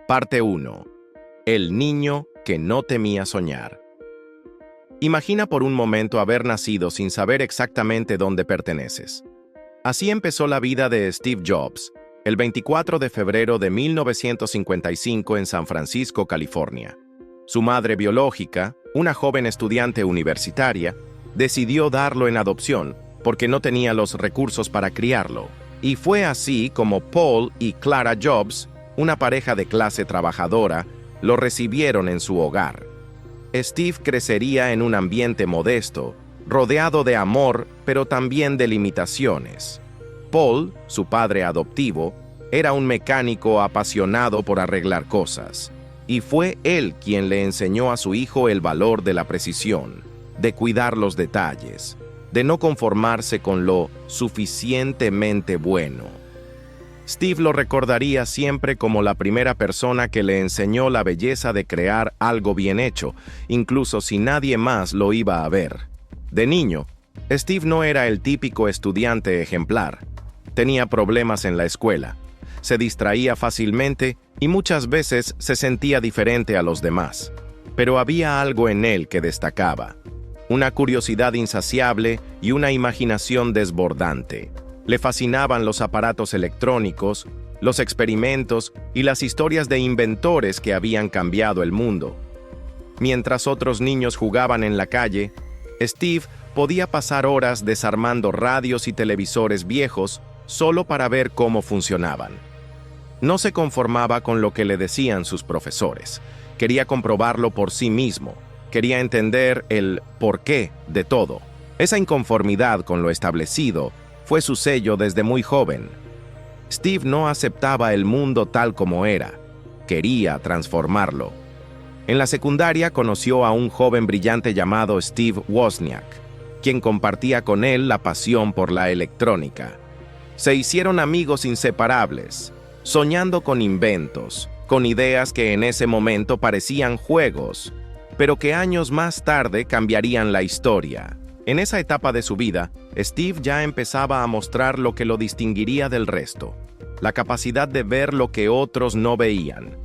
Parte 1. El niño que no temía soñar. Imagina por un momento haber nacido sin saber exactamente dónde perteneces. Así empezó la vida de Steve Jobs, el 24 de febrero de 1955 en San Francisco, California. Su madre biológica, una joven estudiante universitaria, decidió darlo en adopción porque no tenía los recursos para criarlo. Y fue así como Paul y Clara Jobs, una pareja de clase trabajadora, lo recibieron en su hogar. Steve crecería en un ambiente modesto, rodeado de amor, pero también de limitaciones. Paul, su padre adoptivo, era un mecánico apasionado por arreglar cosas, y fue él quien le enseñó a su hijo el valor de la precisión, de cuidar los detalles, de no conformarse con lo suficientemente bueno. Steve lo recordaría siempre como la primera persona que le enseñó la belleza de crear algo bien hecho, incluso si nadie más lo iba a ver. De niño, Steve no era el típico estudiante ejemplar. Tenía problemas en la escuela, se distraía fácilmente y muchas veces se sentía diferente a los demás. Pero había algo en él que destacaba: una curiosidad insaciable y una imaginación desbordante. Le fascinaban los aparatos electrónicos, los experimentos y las historias de inventores que habían cambiado el mundo. Mientras otros niños jugaban en la calle, Steve podía pasar horas desarmando radios y televisores viejos solo para ver cómo funcionaban. No se conformaba con lo que le decían sus profesores. Quería comprobarlo por sí mismo. Quería entender el porqué de todo. Esa inconformidad con lo establecido fue su sello desde muy joven. Steve no aceptaba el mundo tal como era. Quería transformarlo. En la secundaria conoció a un joven brillante llamado Steve Wozniak, quien compartía con él la pasión por la electrónica. Se hicieron amigos inseparables, soñando con inventos, con ideas que en ese momento parecían juegos, pero que años más tarde cambiarían la historia. En esa etapa de su vida, Steve ya empezaba a mostrar lo que lo distinguiría del resto: la capacidad de ver lo que otros no veían.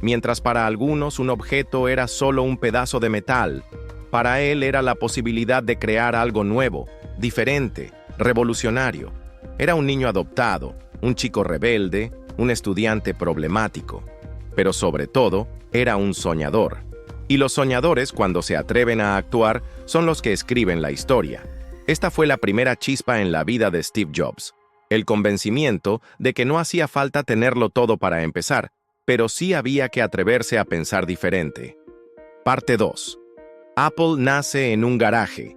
Mientras para algunos un objeto era solo un pedazo de metal, para él era la posibilidad de crear algo nuevo, diferente, revolucionario. Era un niño adoptado, un chico rebelde, un estudiante problemático, pero sobre todo, era un soñador. Y los soñadores, cuando se atreven a actuar, son los que escriben la historia. Esta fue la primera chispa en la vida de Steve Jobs: el convencimiento de que no hacía falta tenerlo todo para empezar, pero sí había que atreverse a pensar diferente. Parte 2. Apple nace en un garaje.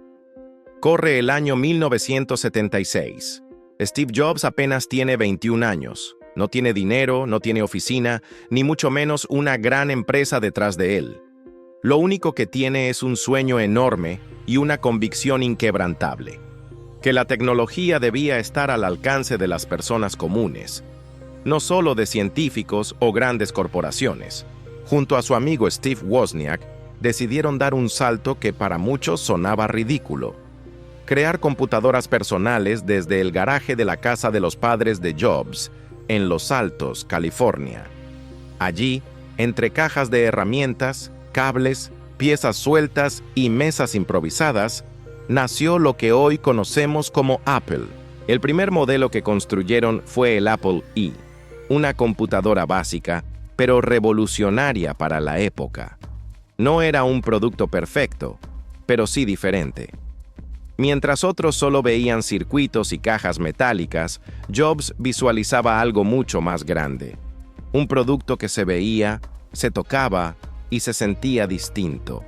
Corre el año 1976. Steve Jobs apenas tiene 21 años. No tiene dinero, no tiene oficina, ni mucho menos una gran empresa detrás de él. Lo único que tiene es un sueño enorme y una convicción inquebrantable: que la tecnología debía estar al alcance de las personas comunes, no solo de científicos o grandes corporaciones. Junto a su amigo Steve Wozniak, decidieron dar un salto que para muchos sonaba ridículo: crear computadoras personales desde el garaje de la casa de los padres de Jobs, en Los Altos, California. Allí, entre cajas de herramientas, cables, piezas sueltas y mesas improvisadas, nació lo que hoy conocemos como Apple. El primer modelo que construyeron fue el Apple I, una computadora básica, pero revolucionaria para la época. No era un producto perfecto, pero sí diferente. Mientras otros solo veían circuitos y cajas metálicas, Jobs visualizaba algo mucho más grande: un producto que se veía, se tocaba y se sentía distinto.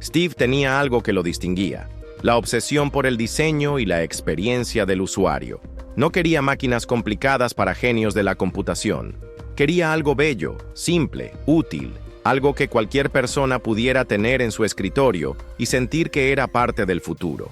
Steve tenía algo que lo distinguía: la obsesión por el diseño y la experiencia del usuario. No quería máquinas complicadas para genios de la computación. Quería algo bello, simple, útil, algo que cualquier persona pudiera tener en su escritorio y sentir que era parte del futuro.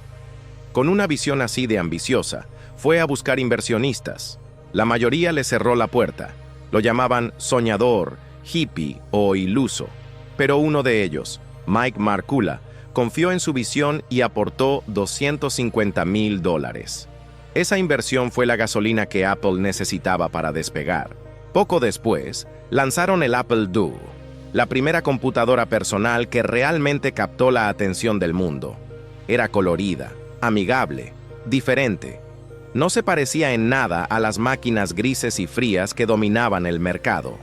Con una visión así de ambiciosa, fue a buscar inversionistas. La mayoría le cerró la puerta. Lo llamaban soñador, hippie o iluso. Pero uno de ellos, Mike Markula, confió en su visión y aportó $250,000. Esa inversión fue la gasolina que Apple necesitaba para despegar. Poco después, lanzaron el Apple II, la primera computadora personal que realmente captó la atención del mundo. Era colorida, amigable, diferente. No se parecía en nada a las máquinas grises y frías que dominaban el mercado.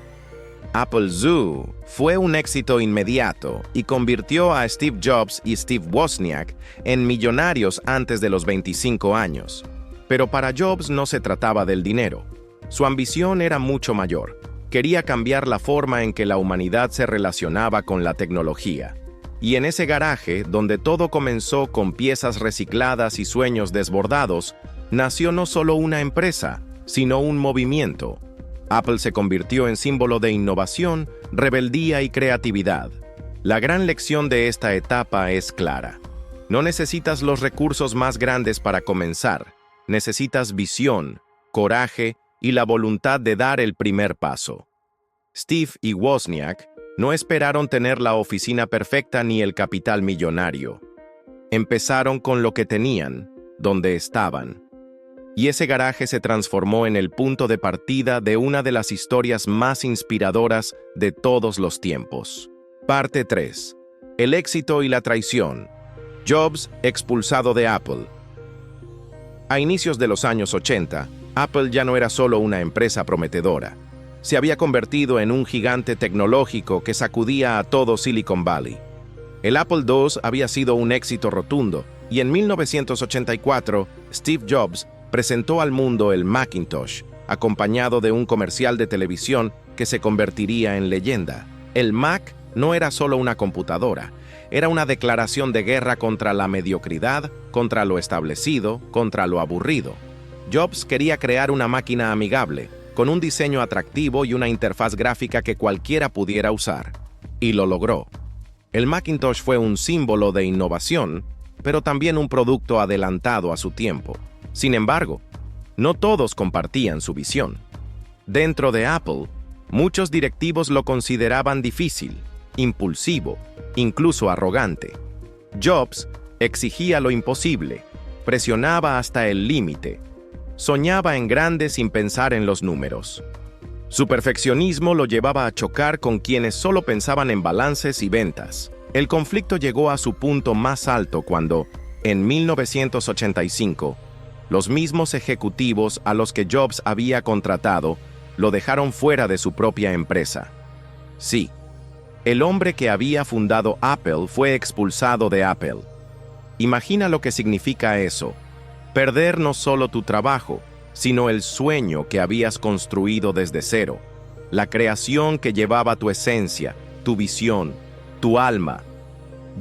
Apple II fue un éxito inmediato y convirtió a Steve Jobs y Steve Wozniak en millonarios antes de los 25 años. Pero para Jobs no se trataba del dinero. Su ambición era mucho mayor. Quería cambiar la forma en que la humanidad se relacionaba con la tecnología. Y en ese garaje, donde todo comenzó con piezas recicladas y sueños desbordados, nació no solo una empresa, sino un movimiento. Apple se convirtió en símbolo de innovación, rebeldía y creatividad. La gran lección de esta etapa es clara. No necesitas los recursos más grandes para comenzar. Necesitas visión, coraje y la voluntad de dar el primer paso. Steve y Wozniak no esperaron tener la oficina perfecta ni el capital millonario. Empezaron con lo que tenían, donde estaban. Y ese garaje se transformó en el punto de partida de una de las historias más inspiradoras de todos los tiempos. Parte 3. El éxito y la traición. Jobs expulsado de Apple. A inicios de los años 80, Apple ya no era solo una empresa prometedora. Se había convertido en un gigante tecnológico que sacudía a todo Silicon Valley. El Apple II había sido un éxito rotundo, y en 1984, Steve Jobs presentó al mundo el Macintosh, acompañado de un comercial de televisión que se convertiría en leyenda. El Mac no era solo una computadora, era una declaración de guerra contra la mediocridad, contra lo establecido, contra lo aburrido. Jobs quería crear una máquina amigable, con un diseño atractivo y una interfaz gráfica que cualquiera pudiera usar. Y lo logró. El Macintosh fue un símbolo de innovación, pero también un producto adelantado a su tiempo. Sin embargo, no todos compartían su visión. Dentro de Apple, muchos directivos lo consideraban difícil, impulsivo, incluso arrogante. Jobs exigía lo imposible, presionaba hasta el límite, soñaba en grande sin pensar en los números. Su perfeccionismo lo llevaba a chocar con quienes solo pensaban en balances y ventas. El conflicto llegó a su punto más alto cuando, en 1985, los mismos ejecutivos a los que Jobs había contratado lo dejaron fuera de su propia empresa. Sí, el hombre que había fundado Apple fue expulsado de Apple. Imagina lo que significa eso: perder no solo tu trabajo, sino el sueño que habías construido desde cero, la creación que llevaba tu esencia, tu visión, tu alma.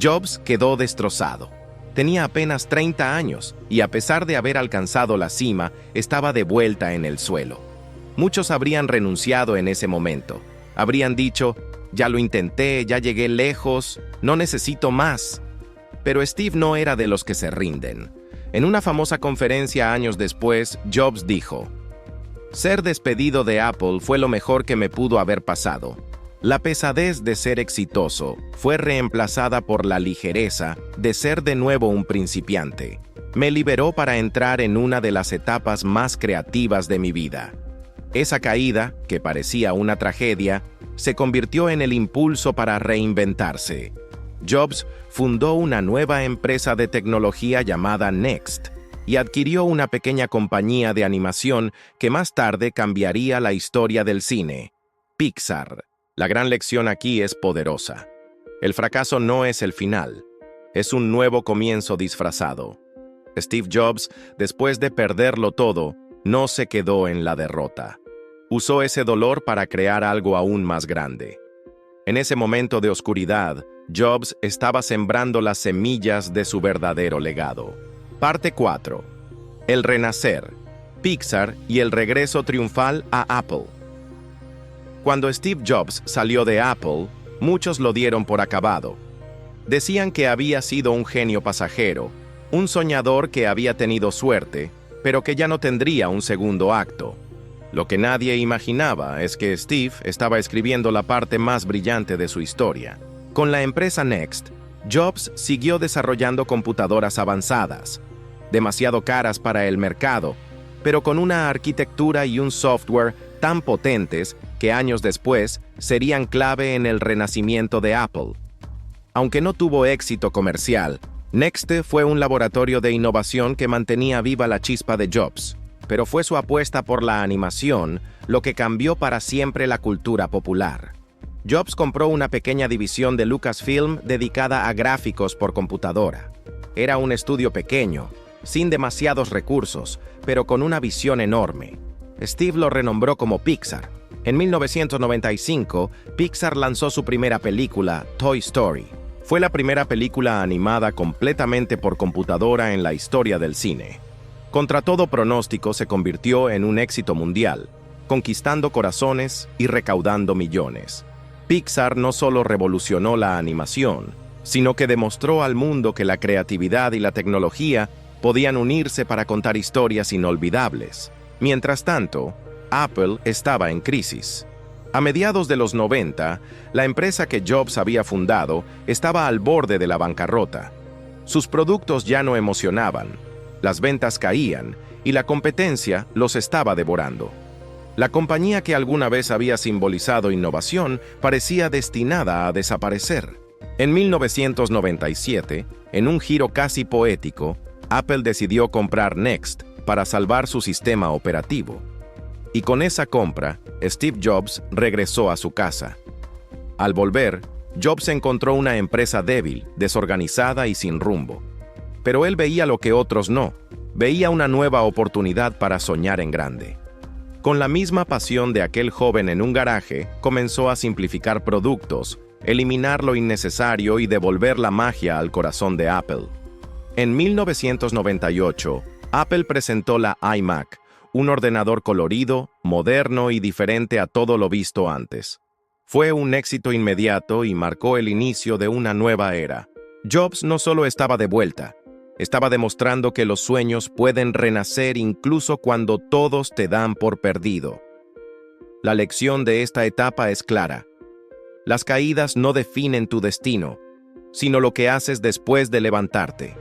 Jobs quedó destrozado. Tenía apenas 30 años y, a pesar de haber alcanzado la cima, estaba de vuelta en el suelo. Muchos habrían renunciado en ese momento. Habrían dicho: ya lo intenté, ya llegué lejos, no necesito más. Pero Steve no era de los que se rinden. En una famosa conferencia años después, Jobs dijo: ser despedido de Apple fue lo mejor que me pudo haber pasado. La pesadez de ser exitoso fue reemplazada por la ligereza de ser de nuevo un principiante. Me liberó para entrar en una de las etapas más creativas de mi vida. Esa caída, que parecía una tragedia, se convirtió en el impulso para reinventarse. Jobs fundó una nueva empresa de tecnología llamada Next y adquirió una pequeña compañía de animación que más tarde cambiaría la historia del cine: Pixar. La gran lección aquí es poderosa. El fracaso no es el final, es un nuevo comienzo disfrazado. Steve Jobs, después de perderlo todo, no se quedó en la derrota. Usó ese dolor para crear algo aún más grande. En ese momento de oscuridad, Jobs estaba sembrando las semillas de su verdadero legado. Parte 4. El renacer, Pixar y el regreso triunfal a Apple. Cuando Steve Jobs salió de Apple, muchos lo dieron por acabado. Decían que había sido un genio pasajero, un soñador que había tenido suerte, pero que ya no tendría un segundo acto. Lo que nadie imaginaba es que Steve estaba escribiendo la parte más brillante de su historia. Con la empresa Next, Jobs siguió desarrollando computadoras avanzadas, demasiado caras para el mercado, pero con una arquitectura y un software tan potentes que años después serían clave en el renacimiento de Apple. Aunque no tuvo éxito comercial, Next fue un laboratorio de innovación que mantenía viva la chispa de Jobs, pero fue su apuesta por la animación lo que cambió para siempre la cultura popular. Jobs compró una pequeña división de Lucasfilm dedicada a gráficos por computadora. Era un estudio pequeño, sin demasiados recursos, pero con una visión enorme. Steve lo renombró como Pixar. En 1995, Pixar lanzó su primera película, Toy Story. Fue la primera película animada completamente por computadora en la historia del cine. Contra todo pronóstico, se convirtió en un éxito mundial, conquistando corazones y recaudando millones. Pixar no solo revolucionó la animación, sino que demostró al mundo que la creatividad y la tecnología podían unirse para contar historias inolvidables. Mientras tanto, Apple estaba en crisis. A mediados de los 90, la empresa que Jobs había fundado estaba al borde de la bancarrota. Sus productos ya no emocionaban, las ventas caían y la competencia los estaba devorando. La compañía que alguna vez había simbolizado innovación parecía destinada a desaparecer. En 1997, en un giro casi poético, Apple decidió comprar Next para salvar su sistema operativo. Y con esa compra, Steve Jobs regresó a su casa. Al volver, Jobs encontró una empresa débil, desorganizada y sin rumbo. Pero él veía lo que otros no, veía una nueva oportunidad para soñar en grande. Con la misma pasión de aquel joven en un garaje, comenzó a simplificar productos, eliminar lo innecesario y devolver la magia al corazón de Apple. En 1998, Apple presentó la iMac, un ordenador colorido, moderno y diferente a todo lo visto antes. Fue un éxito inmediato y marcó el inicio de una nueva era. Jobs no solo estaba de vuelta, estaba demostrando que los sueños pueden renacer incluso cuando todos te dan por perdido. La lección de esta etapa es clara. Las caídas no definen tu destino, sino lo que haces después de levantarte.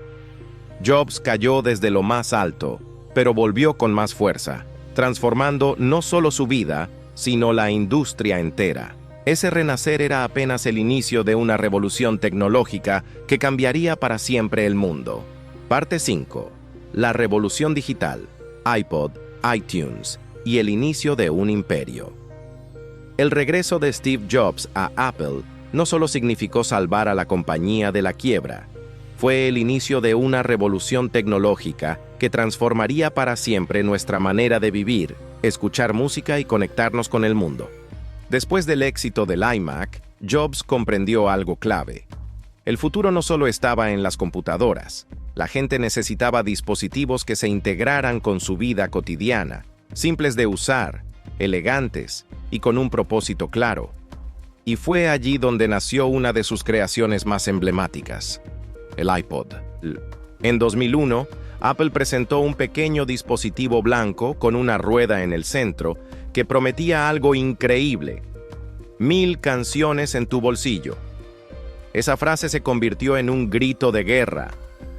Jobs cayó desde lo más alto, pero volvió con más fuerza, transformando no solo su vida, sino la industria entera. Ese renacer era apenas el inicio de una revolución tecnológica que cambiaría para siempre el mundo. Parte 5. La revolución digital, iPod, iTunes y el inicio de un imperio. El regreso de Steve Jobs a Apple no solo significó salvar a la compañía de la quiebra, fue el inicio de una revolución tecnológica que transformaría para siempre nuestra manera de vivir, escuchar música y conectarnos con el mundo. Después del éxito del iMac, Jobs comprendió algo clave. El futuro no solo estaba en las computadoras. La gente necesitaba dispositivos que se integraran con su vida cotidiana, simples de usar, elegantes y con un propósito claro. Y fue allí donde nació una de sus creaciones más emblemáticas, el iPod. En 2001, Apple presentó un pequeño dispositivo blanco con una rueda en el centro que prometía algo increíble: 1000 canciones en tu bolsillo. Esa frase se convirtió en un grito de guerra.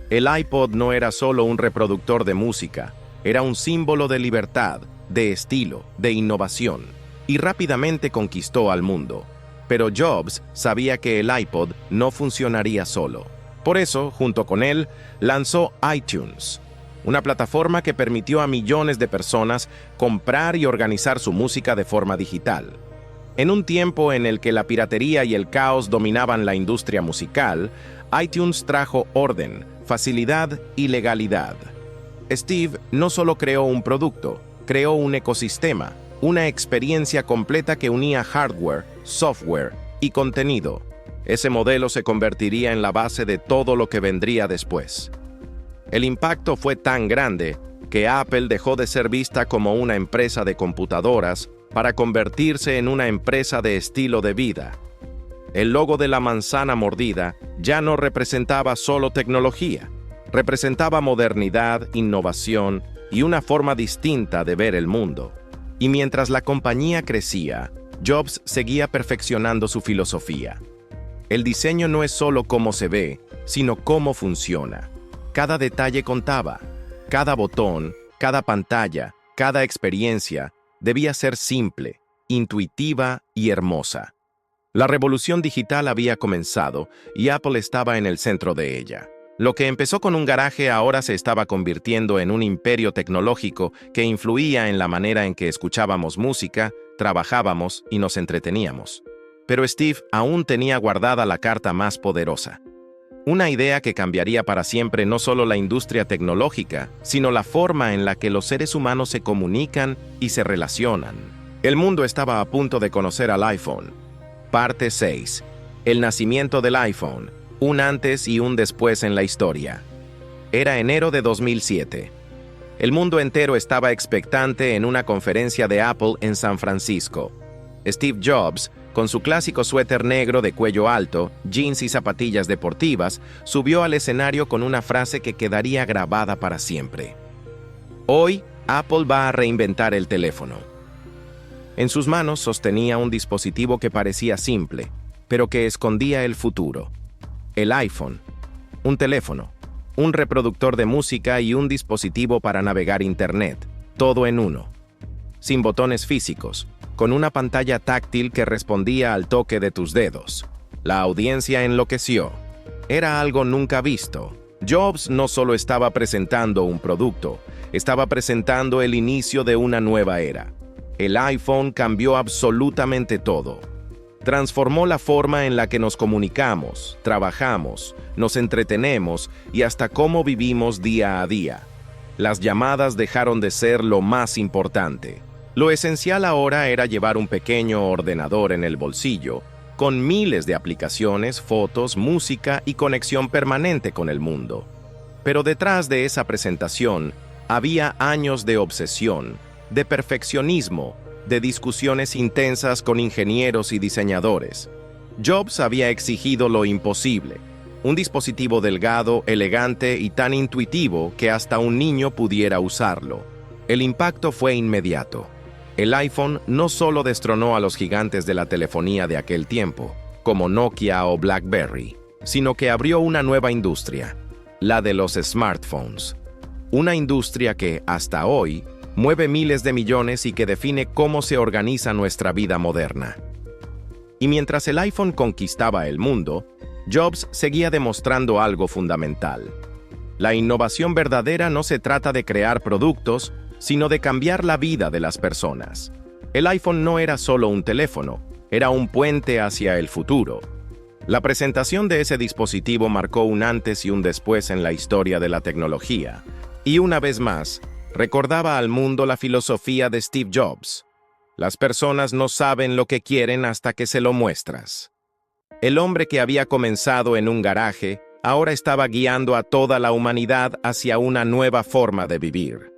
El iPod no era solo un reproductor de música, era un símbolo de libertad, de estilo, de innovación, y rápidamente conquistó al mundo. Pero Jobs sabía que el iPod no funcionaría solo. Por eso, junto con él, lanzó iTunes, una plataforma que permitió a millones de personas comprar y organizar su música de forma digital. En un tiempo en el que la piratería y el caos dominaban la industria musical, iTunes trajo orden, facilidad y legalidad. Steve no solo creó un producto, creó un ecosistema, una experiencia completa que unía hardware, software y contenido. Ese modelo se convertiría en la base de todo lo que vendría después. El impacto fue tan grande que Apple dejó de ser vista como una empresa de computadoras para convertirse en una empresa de estilo de vida. El logo de la manzana mordida ya no representaba solo tecnología, representaba modernidad, innovación y una forma distinta de ver el mundo. Y mientras la compañía crecía, Jobs seguía perfeccionando su filosofía. El diseño no es solo cómo se ve, sino cómo funciona. Cada detalle contaba, cada botón, cada pantalla, cada experiencia, debía ser simple, intuitiva y hermosa. La revolución digital había comenzado y Apple estaba en el centro de ella. Lo que empezó con un garaje ahora se estaba convirtiendo en un imperio tecnológico que influía en la manera en que escuchábamos música, trabajábamos y nos entreteníamos. Pero Steve aún tenía guardada la carta más poderosa. Una idea que cambiaría para siempre no solo la industria tecnológica, sino la forma en la que los seres humanos se comunican y se relacionan. El mundo estaba a punto de conocer al iPhone. Parte 6. El nacimiento del iPhone. Un antes y un después en la historia. Era enero de 2007. El mundo entero estaba expectante en una conferencia de Apple en San Francisco. Steve Jobs, con su clásico suéter negro de cuello alto, jeans y zapatillas deportivas, subió al escenario con una frase que quedaría grabada para siempre. Hoy, Apple va a reinventar el teléfono. En sus manos sostenía un dispositivo que parecía simple, pero que escondía el futuro. El iPhone, un teléfono, un reproductor de música y un dispositivo para navegar Internet, todo en uno. Sin botones físicos, con una pantalla táctil que respondía al toque de tus dedos. La audiencia enloqueció. Era algo nunca visto. Jobs no solo estaba presentando un producto, estaba presentando el inicio de una nueva era. El iPhone cambió absolutamente todo. Transformó la forma en la que nos comunicamos, trabajamos, nos entretenemos y hasta cómo vivimos día a día. Las llamadas dejaron de ser lo más importante. Lo esencial ahora era llevar un pequeño ordenador en el bolsillo, con miles de aplicaciones, fotos, música y conexión permanente con el mundo. Pero detrás de esa presentación había años de obsesión, de perfeccionismo, de discusiones intensas con ingenieros y diseñadores. Jobs había exigido lo imposible, un dispositivo delgado, elegante y tan intuitivo que hasta un niño pudiera usarlo. El impacto fue inmediato. El iPhone no solo destronó a los gigantes de la telefonía de aquel tiempo, como Nokia o BlackBerry, sino que abrió una nueva industria, la de los smartphones. Una industria que, hasta hoy, mueve miles de millones y que define cómo se organiza nuestra vida moderna. Y mientras el iPhone conquistaba el mundo, Jobs seguía demostrando algo fundamental. La innovación verdadera no se trata de crear productos, sino de cambiar la vida de las personas. El iPhone no era solo un teléfono, era un puente hacia el futuro. La presentación de ese dispositivo marcó un antes y un después en la historia de la tecnología, y una vez más, recordaba al mundo la filosofía de Steve Jobs. Las personas no saben lo que quieren hasta que se lo muestras. El hombre que había comenzado en un garaje, ahora estaba guiando a toda la humanidad hacia una nueva forma de vivir.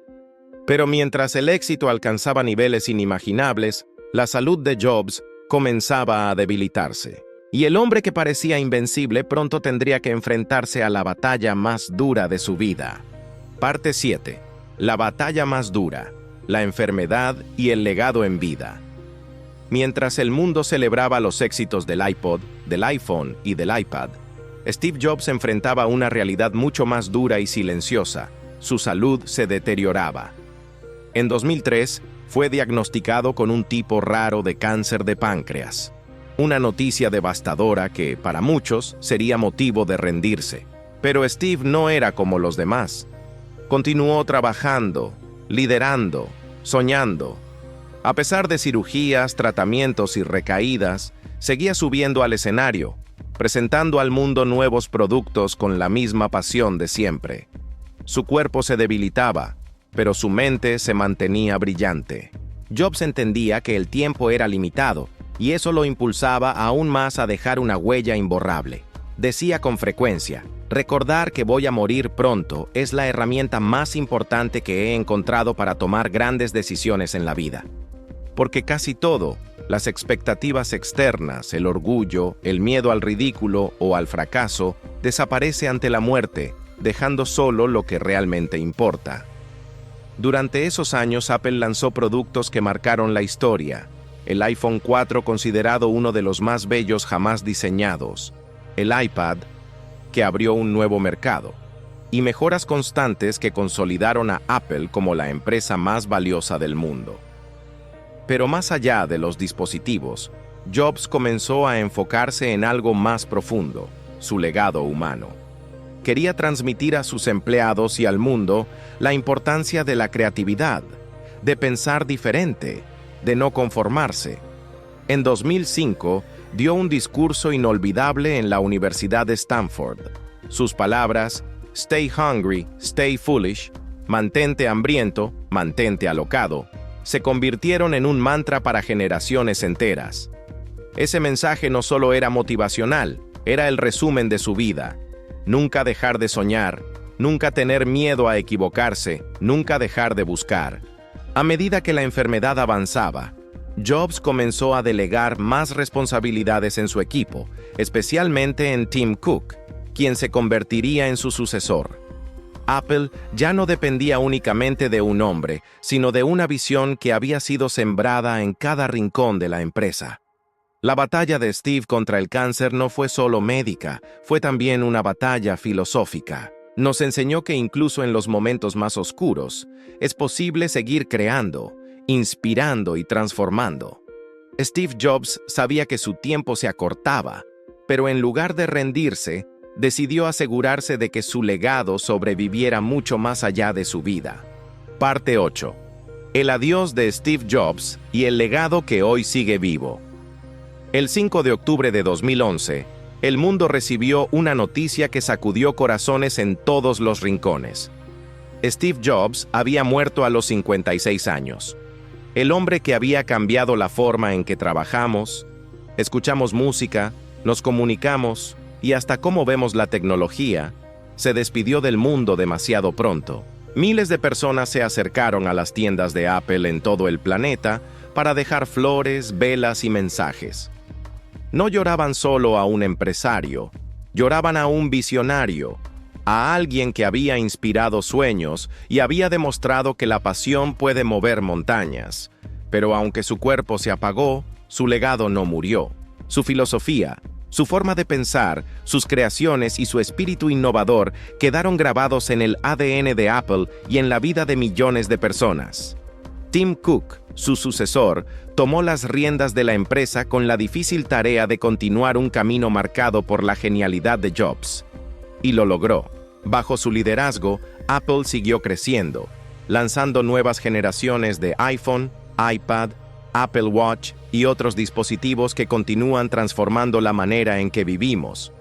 Pero mientras el éxito alcanzaba niveles inimaginables, la salud de Jobs comenzaba a debilitarse. Y el hombre que parecía invencible pronto tendría que enfrentarse a la batalla más dura de su vida. Parte 7. La batalla más dura, la enfermedad y el legado en vida. Mientras el mundo celebraba los éxitos del iPod, del iPhone y del iPad, Steve Jobs enfrentaba una realidad mucho más dura y silenciosa. Su salud se deterioraba. En 2003, fue diagnosticado con un tipo raro de cáncer de páncreas. Una noticia devastadora que, para muchos, sería motivo de rendirse. Pero Steve no era como los demás. Continuó trabajando, liderando, soñando. A pesar de cirugías, tratamientos y recaídas, seguía subiendo al escenario, presentando al mundo nuevos productos con la misma pasión de siempre. Su cuerpo se debilitaba, pero su mente se mantenía brillante. Jobs entendía que el tiempo era limitado, y eso lo impulsaba aún más a dejar una huella imborrable. Decía con frecuencia, recordar que voy a morir pronto es la herramienta más importante que he encontrado para tomar grandes decisiones en la vida. Porque casi todo, las expectativas externas, el orgullo, el miedo al ridículo o al fracaso, desaparece ante la muerte, dejando solo lo que realmente importa. Durante esos años, Apple lanzó productos que marcaron la historia. El iPhone 4, considerado uno de los más bellos jamás diseñados. El iPad, que abrió un nuevo mercado. Y mejoras constantes que consolidaron a Apple como la empresa más valiosa del mundo. Pero más allá de los dispositivos, Jobs comenzó a enfocarse en algo más profundo, su legado humano. Quería transmitir a sus empleados y al mundo la importancia de la creatividad, de pensar diferente, de no conformarse. En 2005, dio un discurso inolvidable en la Universidad de Stanford. Sus palabras, "Stay hungry, stay foolish", mantente hambriento, mantente alocado, se convirtieron en un mantra para generaciones enteras. Ese mensaje no solo era motivacional, era el resumen de su vida. Nunca dejar de soñar, nunca tener miedo a equivocarse, nunca dejar de buscar. A medida que la enfermedad avanzaba, Jobs comenzó a delegar más responsabilidades en su equipo, especialmente en Tim Cook, quien se convertiría en su sucesor. Apple ya no dependía únicamente de un hombre, sino de una visión que había sido sembrada en cada rincón de la empresa. La batalla de Steve contra el cáncer no fue solo médica, fue también una batalla filosófica. Nos enseñó que incluso en los momentos más oscuros, es posible seguir creando, inspirando y transformando. Steve Jobs sabía que su tiempo se acortaba, pero en lugar de rendirse, decidió asegurarse de que su legado sobreviviera mucho más allá de su vida. Parte 8. El adiós de Steve Jobs y el legado que hoy sigue vivo. El 5 de octubre de 2011, el mundo recibió una noticia que sacudió corazones en todos los rincones. Steve Jobs había muerto a los 56 años. El hombre que había cambiado la forma en que trabajamos, escuchamos música, nos comunicamos y hasta cómo vemos la tecnología, se despidió del mundo demasiado pronto. Miles de personas se acercaron a las tiendas de Apple en todo el planeta para dejar flores, velas y mensajes. No lloraban solo a un empresario, lloraban a un visionario, a alguien que había inspirado sueños y había demostrado que la pasión puede mover montañas. Pero aunque su cuerpo se apagó, su legado no murió. Su filosofía, su forma de pensar, sus creaciones y su espíritu innovador quedaron grabados en el ADN de Apple y en la vida de millones de personas. Tim Cook, su sucesor, tomó las riendas de la empresa con la difícil tarea de continuar un camino marcado por la genialidad de Jobs. Y lo logró. Bajo su liderazgo, Apple siguió creciendo, lanzando nuevas generaciones de iPhone, iPad, Apple Watch y otros dispositivos que continúan transformando la manera en que vivimos.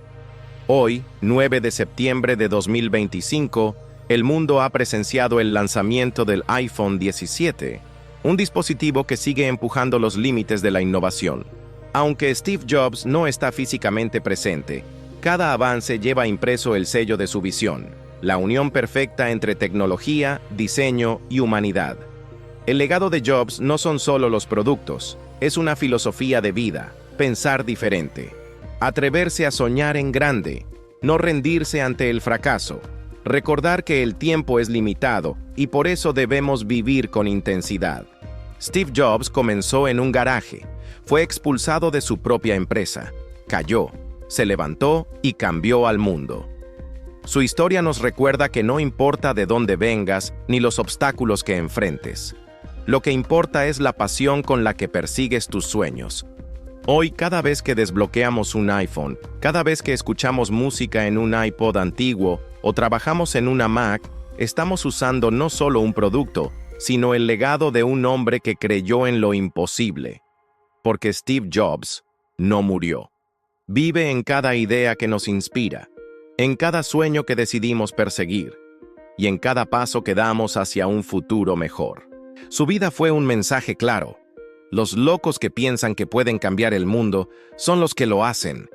Hoy, 9 de septiembre de 2025, el mundo ha presenciado el lanzamiento del iPhone 17, un dispositivo que sigue empujando los límites de la innovación. Aunque Steve Jobs no está físicamente presente, cada avance lleva impreso el sello de su visión, la unión perfecta entre tecnología, diseño y humanidad. El legado de Jobs no son solo los productos, es una filosofía de vida, pensar diferente, atreverse a soñar en grande, no rendirse ante el fracaso, recordar que el tiempo es limitado y por eso debemos vivir con intensidad. Steve Jobs comenzó en un garaje, fue expulsado de su propia empresa, cayó, se levantó y cambió al mundo. Su historia nos recuerda que no importa de dónde vengas ni los obstáculos que enfrentes. Lo que importa es la pasión con la que persigues tus sueños. Hoy, cada vez que desbloqueamos un iPhone, cada vez que escuchamos música en un iPod antiguo o trabajamos en una Mac, estamos usando no solo un producto, sino el legado de un hombre que creyó en lo imposible. Porque Steve Jobs no murió. Vive en cada idea que nos inspira, en cada sueño que decidimos perseguir, y en cada paso que damos hacia un futuro mejor. Su vida fue un mensaje claro. Los locos que piensan que pueden cambiar el mundo son los que lo hacen,